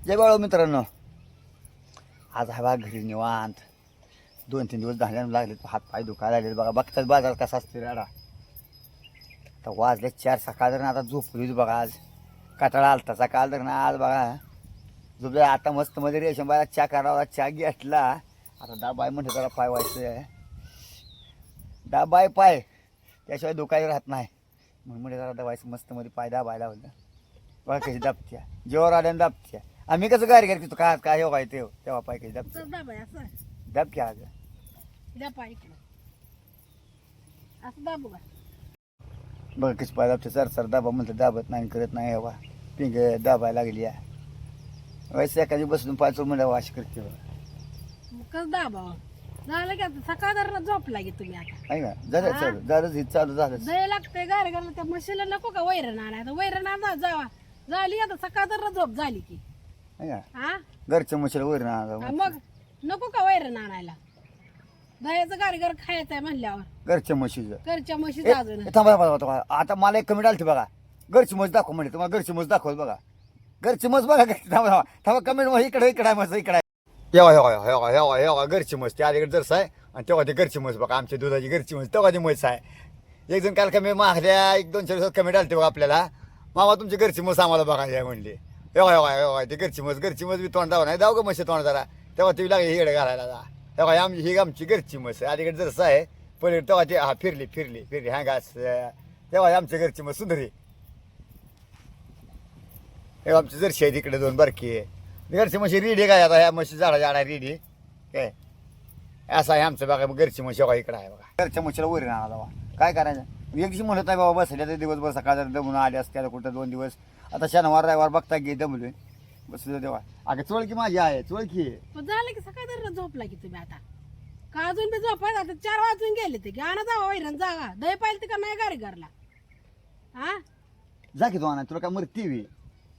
जय बाळो मित्रांनो, आज हा बघा घरी निवांत 2-3 दिवस धान्यानं लागलेत, हात पाय दुखायला लागलेत बघा. बघतात बाजार कसा असतो राडा. तर वाजले 4 सकाळ तर आता झोपलीच बघा. आज कटाळा आलता सकाळ तर ना. आज बघा झोपले. आता मस्त मध्ये रेशन बाळा चहा करावा. चहा घेतला. आता दाबाय म्हणते जरा पाय व्हायचं, दाबाय पाय त्याशिवाय दुखायला राहत नाही म्हणून म्हणजे जरा दवायचं मस्त मध्ये पाय दाबायला होतं. बघा कशी दाबत्या, जेव्हा आल्यानं दाबत्या. आम्ही कसं गाडी करतो काय काय हो काय ते तेव्हा पाय कशी दाबत्या. दाबक्या अगं बघ कशी पाय दाबते. सर दाबा म्हणतं दाबत नाही, करत नाही. हवा पिंग दाबायला लागली या वैसे एखादी बसून पाय चोर म्हणजे वाश करते बघा. कसं दाबावं झालं की आता सकाळ झोपला की तुम्ही आता आहे का झालं चालू झालं हे चालू झालं. दय लागतंय गार घालून त्या म्हशीला नको का वैरण आणायचं. वैरण आणा जावा झाली आता सकाळ झोप झाली की आहे का हा घरच्या म्हशीला वर ना मग नको का वैरण आणायला. दह्याचं गारगार खायचं आहे म्हणल्यावर घरच्या म्हशीचं. घरच्या म्हशीचं अजून थांबा थांबा थांबा. आता मला एक कमेंट आलती बघा, घरची म्हस दाखव म्हणजे. तुम्हाला घरची म्हस दाखवत बघा. घरची म्हस बघा. थांबा थांबा थांबा. कमेंट मग इकडे इकडे आहे मस्त इकडे हेवा हेवा हेवा हेवा हेवा घरची म्हस. ती अलीकडे जरस आहे आणि तेव्हा ती घरची म्हस बघा. आमच्या दुधाची घरची म्हस तेव्हा ती म्हस आहे. एक जण काल कमी मागल्या 1-2 दिवसात कमेंट आलते बघा आपल्याला, मामा तुमची घरची म्हस आम्हाला बघायची म्हणली. हेवा हेवा हेवा ती घरची म्हस बी तोंड दावा नाही जाऊ का म्हशी तोंड जरा. तेव्हा ती लागली हिकडे घालायला जा. तेव्हा ही आमची घरची म्हस अलीकडे जरस आहे पलीकडे. तेव्हा ती हा फिरली फिरली फिरली हा घास. तेव्हा आमची घरची म्हस सुंदरी. तेव्हा आमची जर्शी आहे तिकडे 2 बारकी आहे. घरची म्हशी रेडी काय आता ह्या म्हशी झाडा झाडा रेडी काय असं आहे आमचं बघा. घरची म्हशी बघा इकडे आहे बघा. घरच्या म्हशीला वैरण आणा बाबा. काय करायचं एक दिवशी म्हणत नाही बाबा बसल्या तर दिवसभर सकाळ दमून आले असते कुठं 2 दिवस. आता शनिवार रविवार बघता घे दमलोय बसलो तेव्हा. अगं चोळकी माझी आहे चोळकी. झालं की सकाळ झोपला की तुम्ही आता का अजून बी झोपायचं. आता 4 वाजून गेले ते की आणा जावा वैरण जावा. दही पाहिजे का नाही गाडी घरला हा जा की तू आणा. तुला काय मरती वी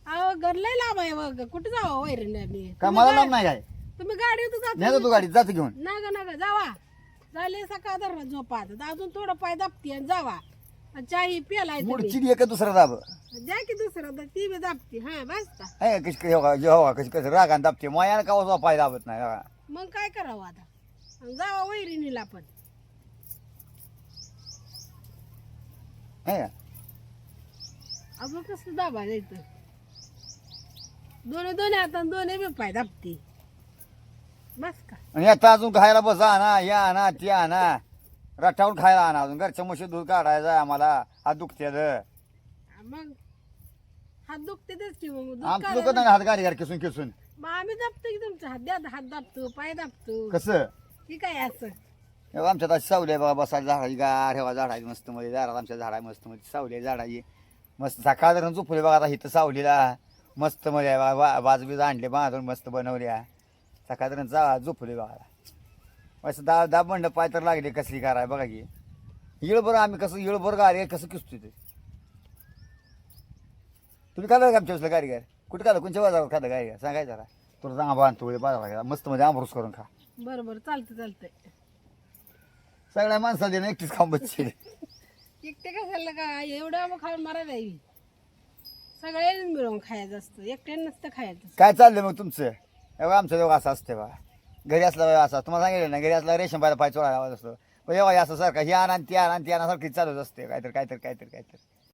अहो घर लय लांब आहे बघ. कुठे जावा वैरण मी काय मला लांब नाही काय. तुम्ही गाडी नाही का तू गाडीत जात घेऊन. नका जावा झाले सकाळ झोपा. आता अजून थोडं पाय दाबती आणि जावा. चाही प्यालाय मुडची एक दुसरा दाब द्या की दुसरं ती बी दाबती हा बस आहे कशी जेव्हा कशी कसं रागान दाबते. मायानं का पाय दाबत नाही बघा. मग काय करावं आता. आणि जावा वैरणीला पण आहे का अजून कसं दाबा जायचं. दोन्ही आता दोन्ही बी पाय दाबती बस का. आणि आता अजून खायला बस आणा या आणा ती आणा रट्टावून खायला आणा. अजून घरच्या म्हशी दूध काढायचं आहे आम्हाला. हात दुखते मग हात दुखते तेच की मग दूध आमचं काढायला. दुखत नाही हात गाडी किसून किसून. मग आम्ही दाबतो की तुमचा हात द्या हात दाबतो पाय दाबतो कसं की काय असं. हे आमच्यात अशी सावली आहे बघा बसायला झाडाची गार ठेवा झाडाची मस्त मध्ये दारात आमच्या झाड आहे मस्त मध्ये सावली आहे झाडाची मस्त. सकाळ जर झोपले बघा. आता इथं सावलीला मस्त मध्ये आहे बघा. बाजबीज आणले बांधून मस्त बनवल्या. सकाळ जर झोपले बघा. मस्त दाब म्हणलं पाय तर लागले कसली कार आहे बघा की. इळभर आम्ही कसं इळभर गाडी कसं किसतोय ते. तुम्ही खाल्लं का आमच्या वेळेसला गाडी गार कुठे खाल्लं कोणत्या बाजारात खाल्लं गाडी गार सांगायचं जरा. तुला सांगा बांधतो बाजारात मस्त मध्ये आमरूस करून खा. बरोबर चालतंय सगळ्या माणसाला देणं एकटीच खाऊन बसते. एकटे कशाला का एवढं मग खाऊन मारायला येईल. सगळ्यांनी मिळून खायचं असतं एकट्याने नसतं खायचं. काय चाललंय मग तुमचं. एवढं आमचं दोघं असं असते बा. घरी असला असं तुम्हाला सांगितलं ना घरी असला रेशन पायला पाय चोळायला लावत असतो. पण एव्हा असं सारखं ही आणा ती आणा ती आणा सारखी चालूच असते काहीतरी काहीतरी काहीतरी काहीतरी.